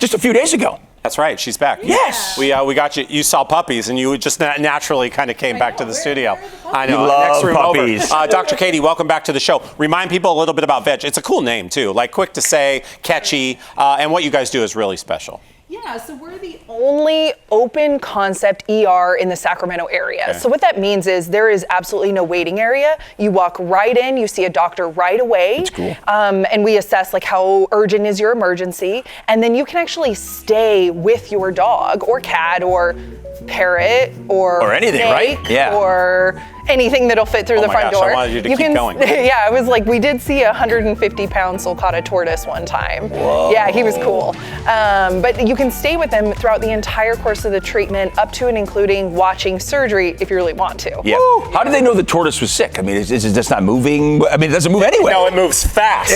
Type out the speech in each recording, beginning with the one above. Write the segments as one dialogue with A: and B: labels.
A: just a few days ago.
B: That's right. She's back.
A: Yes.
B: We got you. You saw puppies, and you just naturally kind of came back to the studio. I know.
A: You love
B: Next room
A: puppies.
B: over. Dr. Katie, welcome back to the show. Remind people a little bit about Veg. It's a cool name too, like quick to say, catchy, and what you guys do is really special.
C: Yeah, so we're the only open concept ER in the Sacramento area. Okay. So what that means is there is absolutely no waiting area. You walk right in, you see a doctor right away.
A: That's cool.
C: And we assess like how urgent is your emergency. And then you can actually stay with your dog or cat or parrot or
A: anything,
C: snake,
A: right? Yeah.
C: Or anything that'll fit through the front door.
B: I wanted you to keep going.
C: Yeah, I was like, we did see a 150-pound sulcata tortoise one time.
A: Whoa.
C: Yeah, he was cool. But you can stay with them throughout the entire course of the treatment, up to and including watching surgery if you really want to.
A: Yeah. Woo. How did they know the tortoise was sick? I mean, is it just not moving? I mean, it doesn't move anyway.
B: No, it moves fast.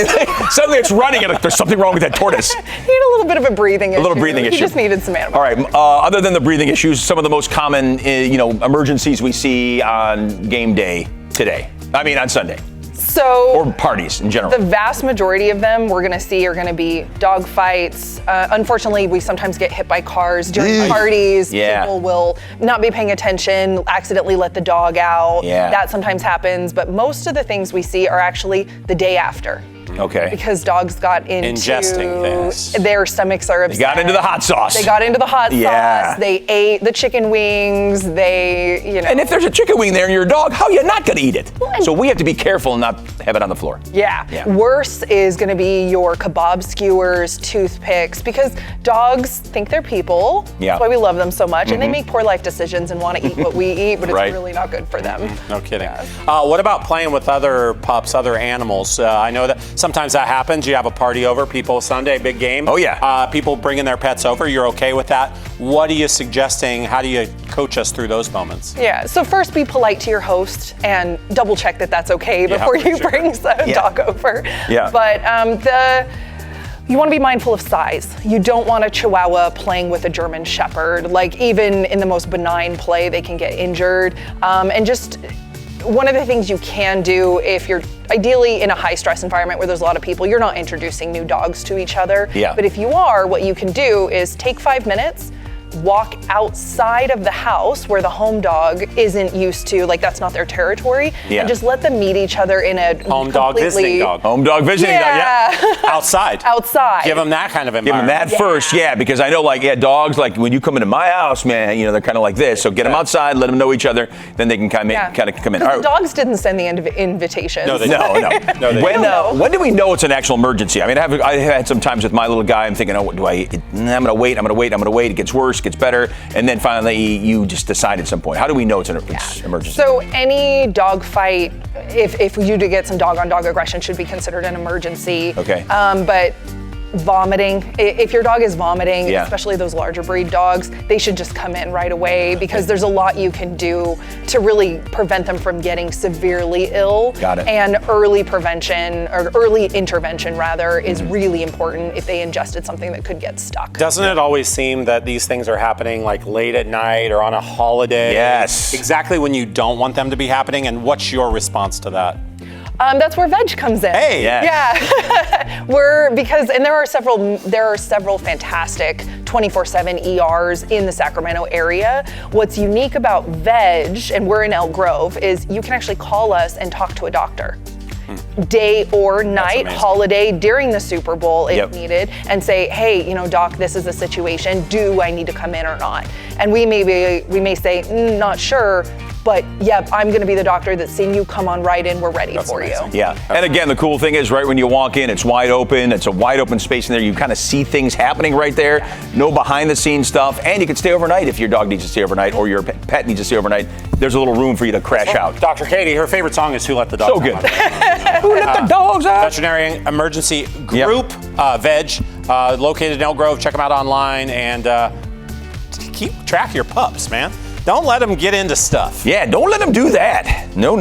A: Suddenly it's running, and there's something wrong with that tortoise.
C: He had a little bit of a breathing issue.
A: A little breathing issue.
C: He just needed some antibiotics.
A: All right. Other than the breathing issues, some of the most common, emergencies we see on game day today. I mean, on Sunday.
C: So,
A: or parties in general.
C: The vast majority of them we're going to see are going to be dog fights. Unfortunately, we sometimes get hit by cars during parties.
A: Yeah.
C: People will not be paying attention, accidentally let the dog out.
A: Yeah.
C: That sometimes happens, but most of the things we see are actually the day after.
A: Okay.
C: Because dogs got into
B: ingesting things.
C: Their stomachs are upset.
A: They got into the hot sauce.
C: They got into the hot sauce. They ate the chicken wings.
A: And if there's a chicken wing there and you're a dog, how are you not going to eat it? So we have to be careful and not have it on the floor.
C: Yeah. Worse is going to be your kebab skewers, toothpicks, because dogs think they're people.
A: Yeah.
C: That's why we love them so much. And they make poor life decisions and want to eat what we eat, but it's
A: Right.
C: really not good for them.
B: No kidding. What about playing with other pups, other animals? I know that sometimes that happens. You have a party over, people Sunday, big game.
A: Oh, yeah.
B: People bringing their pets over. You're okay with that? What are you suggesting? How do you coach us through those moments?
C: Yeah, so first be polite to your host and double check that that's okay before you bring the dog over.
A: Yeah.
C: But you want to be mindful of size. You don't want a Chihuahua playing with a German Shepherd. Like even in the most benign play, they can get injured. And just one of the things you can do if you're ideally in a high stress environment where there's a lot of people, you're not introducing new dogs to each other.
A: Yeah.
C: But if you are, what you can do is take 5 minutes, walk outside of the house where the home dog isn't used to, like that's not their territory, and just let them meet each other in a
B: home dog visiting dog.
A: Home dog visiting dog, yeah.
B: Outside.
C: Give
B: them that kind of environment.
A: Give them that first, because I know dogs, like when you come into my house, man, they're kind of like this. So get them outside, let them know each other, then they can kind of come in.
C: The dogs didn't send the invitations.
B: No, they didn't.
A: No. When do we know it's an actual emergency? I mean, I had some times with my little guy, I'm thinking, I'm going to wait. It gets worse, gets better, and then finally you just decide at some point. How do we know it's an emergency?
C: So any dog fight, if you do get some dog-on-dog aggression, should be considered an emergency.
A: Okay.
C: But vomiting, if your dog is vomiting,
A: Yeah.
C: especially those larger breed dogs, they should just come in right away because there's a lot you can do to really prevent them from getting severely ill.
A: Got it.
C: And early prevention, or early intervention rather, is really important if they ingested something that could get stuck.
B: Doesn't it always seem that these things are happening like late at night or on a holiday?
A: Yes.
B: Exactly when you don't want them to be happening, and what's your response to that?
C: That's where Veg comes in.
B: Hey,
C: yeah. There are several fantastic 24/7 ERs in the Sacramento area. What's unique about Veg, and we're in Elk Grove, is you can actually call us and talk to a doctor. Day or night, holiday, during the Super Bowl if needed, and say, hey, doc, this is the situation. Do I need to come in or not? And we may say, not sure, but I'm going to be the doctor that's seeing you. Come on right in. We're ready for
B: amazing.
C: you.
A: Yeah. And again, the cool thing is right when you walk in, it's wide open. It's a wide open space in there. You kind of see things happening right there. No behind the scenes stuff. And you can stay overnight if your dog needs to stay overnight or your pet needs to stay overnight. There's a little room for you to crash out.
B: Dr. Katie, her favorite song is Who Let the Dogs Out.
A: So good. Who let the dogs out?
B: Veterinary Emergency Group, Veg, located in Elk Grove. Check them out online and keep track of your pups, man. Don't let them get into stuff.
A: Yeah, don't let them do that. No.